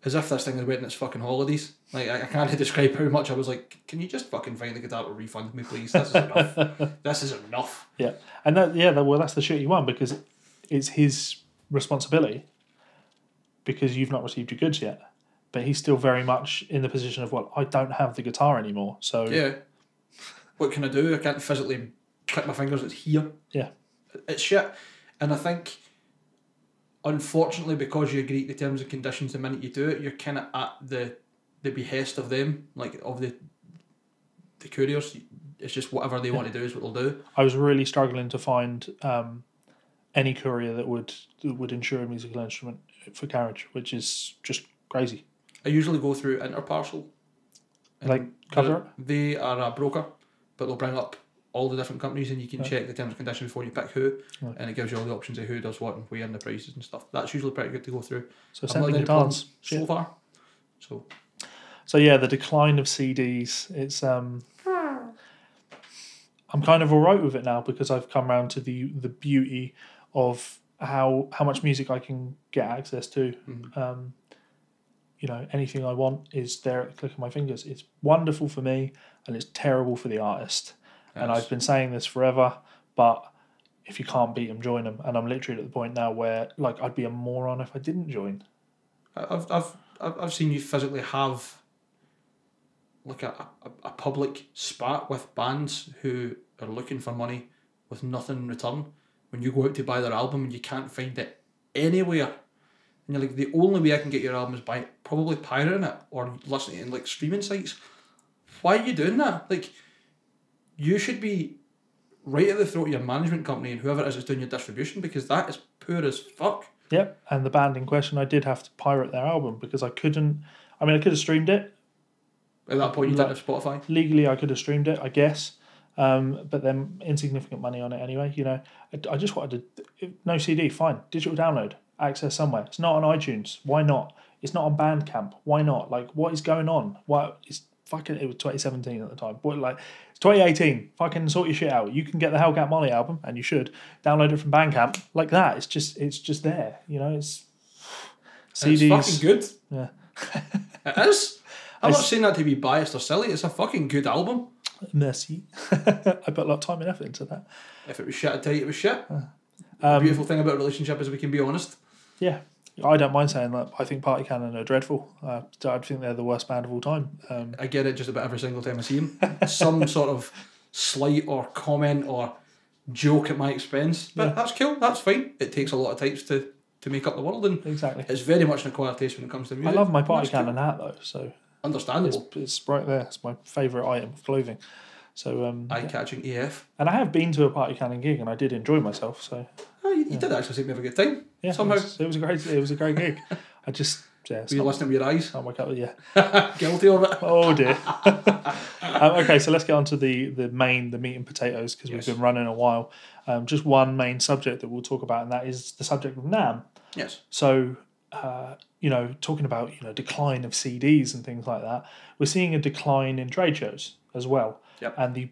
as if this thing had went on its fucking holidays. Like, I can't describe how much I was like, can you just fucking find the guitar to refund me, please? This is enough. This is enough. Yeah. And that's the shitty one because it's his responsibility because you've not received your goods yet. But he's still very much in the position of, well, I don't have the guitar anymore. So yeah, what can I do? I can't physically click my fingers. It's here. Yeah. It's shit. And I think, unfortunately, because you agree to the terms and conditions the minute you do it, you're kind of at the behest of them, like of the couriers. It's just whatever they want to do is what they'll do. I was really struggling to find any courier that would insure a musical instrument for carriage, which is just crazy. I usually go through Interparcel. Like cover it? They are a broker, but they'll bring up all the different companies and you can check the terms and conditions before you pick who, and it gives you all the options of who does what and where and the prices and stuff. That's usually pretty good to go through. So I've not had any problems so far. So yeah, the decline of CDs. It's I'm kind of alright with it now because I've come around to the beauty of how much music I can get access to. Mm-hmm. Anything I want is there at the click of my fingers. It's wonderful for me and it's terrible for the artist. Yes. And I've been saying this forever, but if you can't beat them, join them. And I'm literally at the point now where like I'd be a moron if I didn't join. I've seen you physically have like a public spat with bands who are looking for money with nothing in return. When you go out to buy their album and you can't find it anywhere, and you're like, the only way I can get your album is by probably pirating it or listening in like streaming sites. Why are you doing that? Like, you should be right at the throat of your management company and whoever it is that's doing your distribution, because that is poor as fuck. Yep, and the band in question, I did have to pirate their album because I couldn't. I mean, I could have streamed it. At that point, you didn't have Spotify? Legally, I could have streamed it, I guess. But then insignificant money on it anyway. You know, I just wanted to. No CD, fine. Digital download, access somewhere. It's not on iTunes. Why not? It's not on Bandcamp. Why not? Like, what is going on? Why it's fucking? It was 2017 at the time. But like, it's 2018. Fucking sort your shit out. You can get the Hellcat Molly album, and you should download it from Bandcamp like that. It's just there. You know, it's CDs. It's fucking good. Yeah, it is. I'm not saying that to be biased or silly. It's a fucking good album. Merci. I put a lot of time and effort into that. If it was shit, I'd tell you it was shit. The beautiful thing about a relationship is we can be honest. Yeah. I don't mind saying that. I think Party Cannon are dreadful. I think they're the worst band of all time. I get it just about every single time I see them. Some sort of slight or comment or joke at my expense. But that's cool. That's fine. It takes a lot of types to make up the world. And exactly. It's very much an acquired taste when it comes to music. I love my Party Cannon hat though. So understandable. It's right there. It's my favourite item of clothing. So eye-catching AF. And I have been to a Party Cannon gig and I did enjoy myself. So you did actually seem to have a good time. Yeah, somehow it was a great gig. I just were you listening with your eyes? Oh my god, yeah. Guilty of it. Oh dear. Okay, so let's get on to the meat and potatoes, because we've been running a while. Just one main subject that we'll talk about, and that is the subject of NAMM. Yes. So, talking about decline of CDs and things like that, we're seeing a decline in trade shows as well. Yep. And the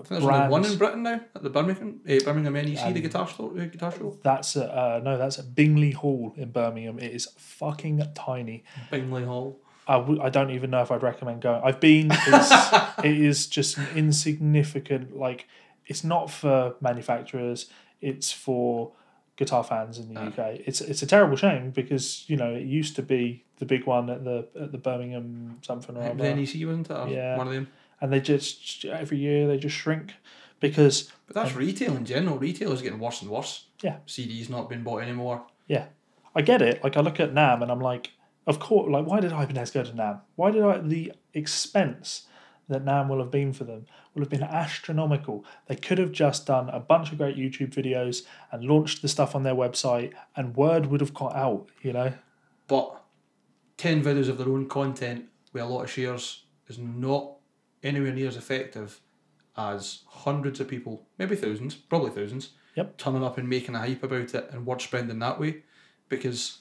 there's only one in Britain now at the Birmingham NEC, the guitar show. That's at Bingley Hall in Birmingham. It is fucking tiny. Bingley Hall. I don't even know if I'd recommend going. I've been. It is just an insignificant. Like, it's not for manufacturers. It's for guitar fans in the UK. It's a terrible shame, because it used to be the big one at the Birmingham something or other. The NEC, wasn't it? Yeah. One of them. And they just every year they just shrink because. But that's retail in general. Retail is getting worse and worse. Yeah. CDs not being bought anymore. Yeah, I get it. Like, I look at NAMM and I'm like, of course. Like, why did Ibanez go to NAMM? Why did the expense that NAMM will have been for them will have been astronomical? They could have just done a bunch of great YouTube videos and launched the stuff on their website, and word would have got out. But 10 videos of their own content with a lot of shares is not anywhere near as effective as hundreds of people, maybe thousands, probably thousands, turning up and making a hype about it and word spreading that way. Because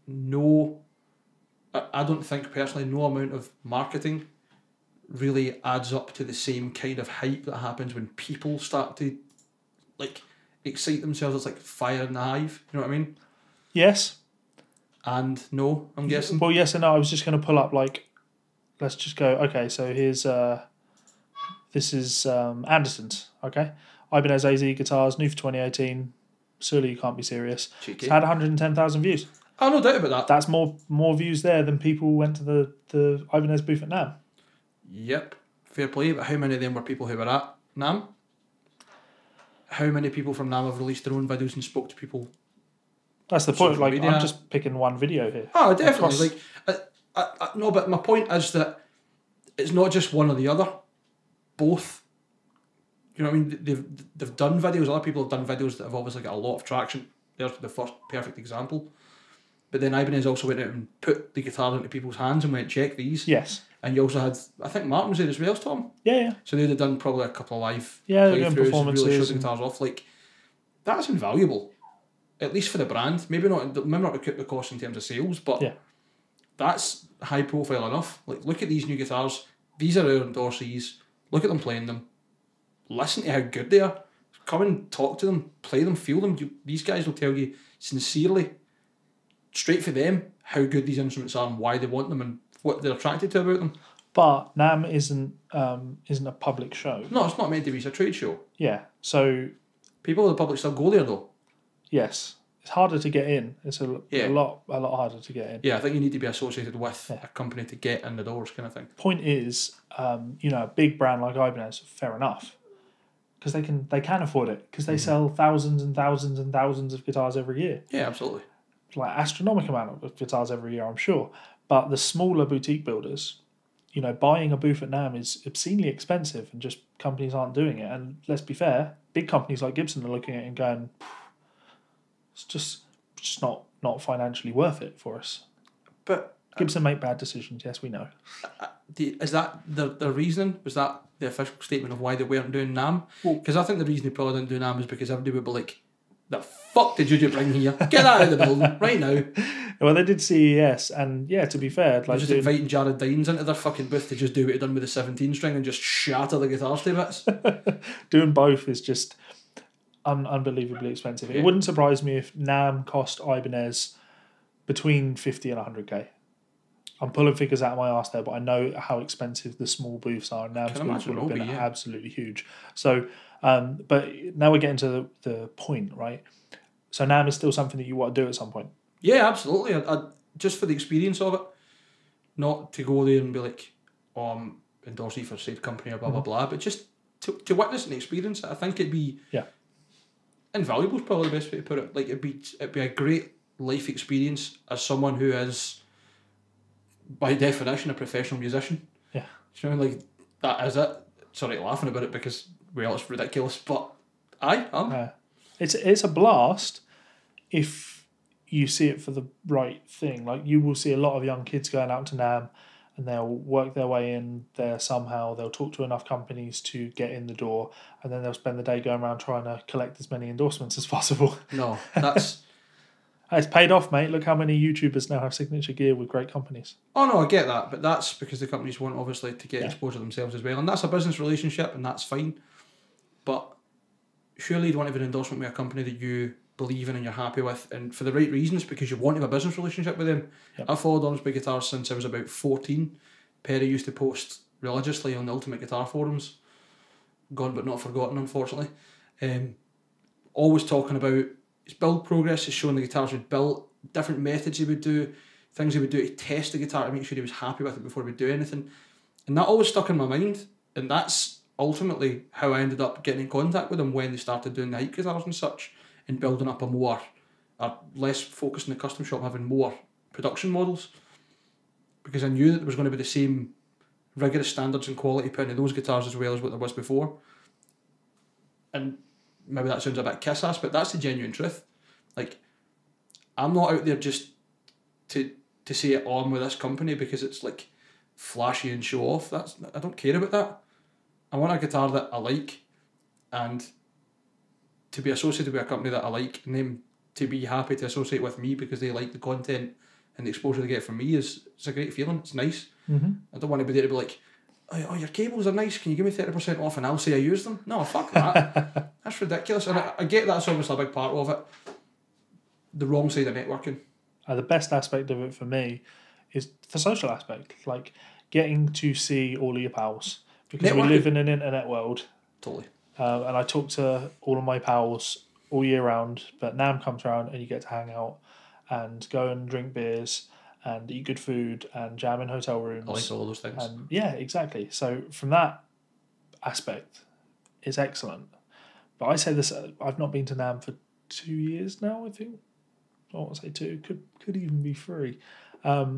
I don't think personally no amount of marketing really adds up to the same kind of hype that happens when people start to excite themselves. It's like fire in the hive, you know what I mean? Yes. And no, I'm guessing. Well, yes and no. I was just going to pull up, let's just go, okay, so here's, this is Anderson's, okay? Ibanez AZ guitars, new for 2018. Surely you can't be serious. Cheeky. It's had 110,000 views. Oh, no doubt about that. That's more views there than people went to the Ibanez booth at NAMM. Yep, fair play. But how many of them were people who were at NAMM? How many people from NAMM have released their own videos and spoke to people? That's the point. Like, I'm just picking one video here. Oh, definitely. No, but my point is that it's not just one or the other. Both. You know what I mean? They've done videos. Other people have done videos that have obviously got a lot of traction. There's the first perfect example. But then Ibanez also went out and put the guitar into people's hands and went, check these. Yes. And you also had, I think Martin was there as well, Tom. Yeah. So they'd have done probably a couple of live playthroughs and really showed the guitars off. Like, that's invaluable. At least for the brand. Maybe not the cost in terms of sales, but that's high profile enough. Like, look at these new guitars. These are our endorsees. Look at them playing them. Listen to how good they are. Come and talk to them. Play them. Feel them. These guys will tell you sincerely, straight for them, how good these instruments are and why they want them and what they're attracted to about them. But NAMM isn't a public show. No, it's not meant to be. It's a trade show. Yeah. So People in the public still go there though. yes, it's harder to get in. It's a Yeah. lot harder to get in. Yeah, I think you need to be associated with a company to get in the doors, kind of thing. Point is, a big brand like Ibanez, fair enough, because they can afford it because they sell thousands and thousands and thousands of guitars every year. Yeah, absolutely. Like astronomical amount of guitars every year, I'm sure. But the smaller boutique builders, buying a booth at NAMM is obscenely expensive, and just companies aren't doing it. And let's be fair, big companies like Gibson are looking at it and going, it's just not financially worth it for us. But Gibson make bad decisions, yes, we know. Is that the reason? Was that the official statement of why they weren't doing NAMM? Because I think the reason they probably didn't do NAMM is because everybody would be like, the fuck did you bring here? Get that out of the building right now. Well, they did CES, and yeah, to be fair, like just inviting Jared Dines into their fucking booth to just do what he done with the 17 string and just shatter the guitars to bits. Doing both is just unbelievably expensive. Yeah. It wouldn't surprise me if NAMM cost Ibanez between 50 and 100k. I'm pulling figures out of my arse there, but I know how expensive the small booths are. NAMM's booths would have been absolutely huge. So, but now we're getting to the point, right? So NAMM is still something that you want to do at some point. Yeah, absolutely. I just for the experience of it, not to go there and be like, oh, I'm endorsing for said company or blah blah blah, but just to witness and experience it. I think it'd be invaluable. Is probably the best way to put it. Like it'd be a great life experience as someone who is, by definition, a professional musician. Yeah, you know, like that is it. Sorry, laughing about it because it's ridiculous, but it's a blast if you see it for the right thing. Like you will see a lot of young kids going out to NAMM and they'll work their way in there somehow. They'll talk to enough companies to get in the door, and then they'll spend the day going around trying to collect as many endorsements as possible. No, that's... It's paid off, mate. Look how many YouTubers now have signature gear with great companies. Oh, no, I get that, but that's because the companies want, obviously, to get exposure themselves as well, and that's a business relationship, and that's fine. But surely you'd want to have an endorsement with a company that you believe in and you're happy with, and for the right reasons, because you want to have a business relationship with them. Yep. I've followed Ormsby Guitars since I was about 14. Perry used to post religiously on the Ultimate Guitar forums. Gone but not forgotten, unfortunately. Always talking about his build progress, his showing the guitars we'd built, different methods he would do, things he would do to test the guitar to make sure he was happy with it before he would do anything. And that always stuck in my mind, and that's ultimately how I ended up getting in contact with him when they started doing the hype guitars and such, and building up a less focused in the custom shop, having more production models, because I knew that there was going to be the same rigorous standards and quality put into those guitars as well as what there was before. And maybe that sounds a bit kiss-ass, but that's the genuine truth. Like, I'm not out there just to say it on with this company because it's like flashy and show off. I don't care about that. I want a guitar that I like, and to be associated with a company that I like, and them to be happy to associate with me because they like the content and the exposure they get from me it's a great feeling. It's nice. Mm-hmm. I don't want to be there to be like, oh, your cables are nice, can you give me 30% off and I'll say I use them? No, fuck that. That's ridiculous. And I get that's obviously a big part of it. The wrong side of networking. The best aspect of it for me is the social aspect, like getting to see all of your pals, because we live in an internet world. Totally. And I talk to all of my pals all year round, but NAMM comes around and you get to hang out and go and drink beers and eat good food and jam in hotel rooms. I like all those things. And yeah, exactly. So from that aspect, it's excellent. But I say this, I've not been to NAMM for 2 years now, I think. I want to say 2, could even be 3. But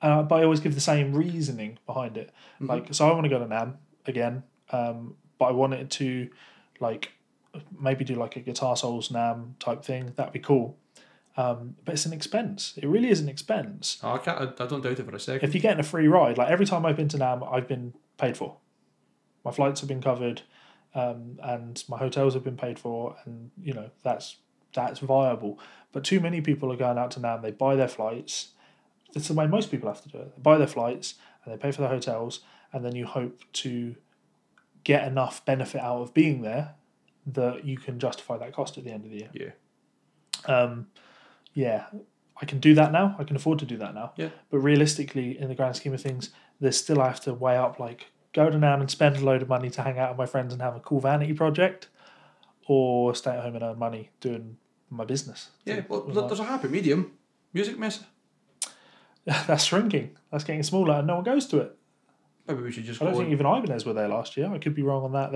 I always give the same reasoning behind it. Mm-hmm. Like, so I want to go to NAMM again, but I want it to, like, maybe do like a GuitArsoles NAMM type thing. That'd be cool. But it's an expense. It really is an expense. Oh, I don't doubt it for a second. If you're getting a free ride, like every time I've been to NAMM, I've been paid for. My flights have been covered, and my hotels have been paid for, and that's viable. But too many people are going out to NAMM. They buy their flights. That's the way most people have to do it. They buy their flights and they pay for their hotels, and then you hope to get enough benefit out of being there that you can justify that cost at the end of the year. Yeah. Yeah, I can do that now. I can afford to do that now. Yeah. But realistically, in the grand scheme of things, there's still I have to weigh up like go to NAMM and spend a load of money to hang out with my friends and have a cool vanity project, or stay at home and earn money doing my business. Yeah, well, there's a happy medium. Music mess. That's shrinking. That's getting smaller, and no one goes to it. Maybe we should just. I don't think even Ibanez were there last year. I could be wrong on that.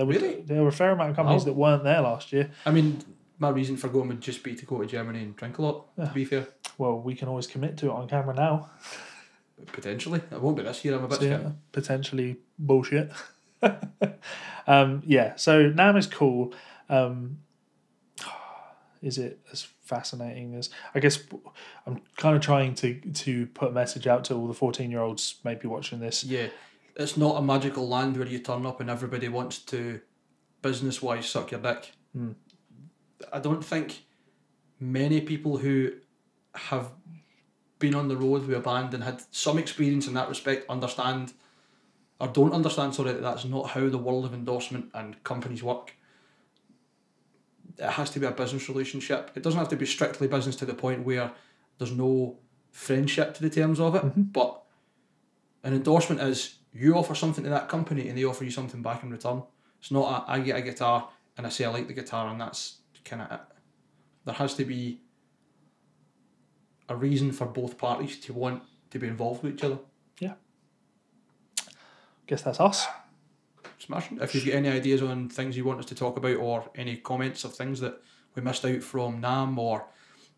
There were a fair amount of companies that weren't there last year. I mean, my reason for going would just be to go to Germany and drink a lot. To be fair. Well, we can always commit to it on camera now. Potentially, it won't be this year. I'm a bit scared. Potentially bullshit. Yeah. So NAMM is cool. Is it as fascinating as I guess? I'm kind of trying to put a message out to all the 14-year-olds maybe watching this. Yeah, it's not a magical land where you turn up and everybody wants to, business-wise, suck your dick. I don't think many people who have been on the road with a band and had some experience in that respect don't understand, sorry, that that's not how the world of endorsement and companies work. It has to be a business relationship. It doesn't have to be strictly business to the point where there's no friendship to the terms of it, but an endorsement is you offer something to that company and they offer you something back in return. It's not I get a guitar and I say I like the guitar and that's kind of it. There has to be a reason for both parties to want to be involved with each other. Yeah. Guess that's us. Smashing. If you've got any ideas on things you want us to talk about or any comments of things that we missed out from NAMM or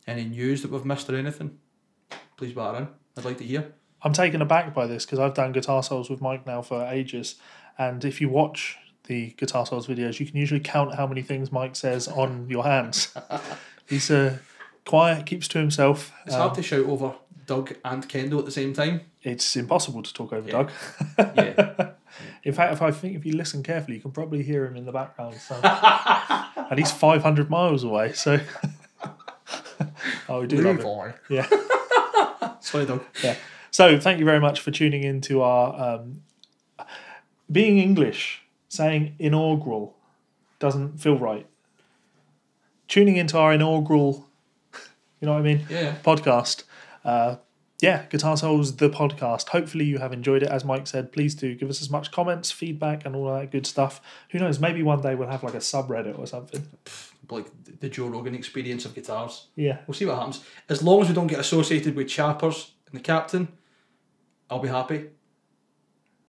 any news that we've missed or anything, please batter in. I'd like to hear. I'm taken aback by this because I've done GuitArsoles with Mike now for ages, and if you watch the GuitArsoles videos, you can usually count how many things Mike says on your hands. He's quiet, keeps to himself. It's hard to shout over Doug and Kendall at the same time. It's impossible to talk over Doug. Yeah. In fact, if you listen carefully, you can probably hear him in the background. So. And he's 500 miles away, so... Oh, we do Levi. love it. Yeah. Sorry, Doug. Yeah. So, thank you very much for tuning in to our... being English, saying inaugural doesn't feel right. Tuning into our inaugural... You know what I mean? Yeah. Podcast. GuitArsoles, the podcast. Hopefully you have enjoyed it. As Mike said, please do give us as much comments, feedback, and all that good stuff. Who knows? Maybe one day we'll have like a subreddit or something. Like the Joe Rogan experience of guitars. Yeah. We'll see what happens. As long as we don't get associated with Chappers and the Captain, I'll be happy.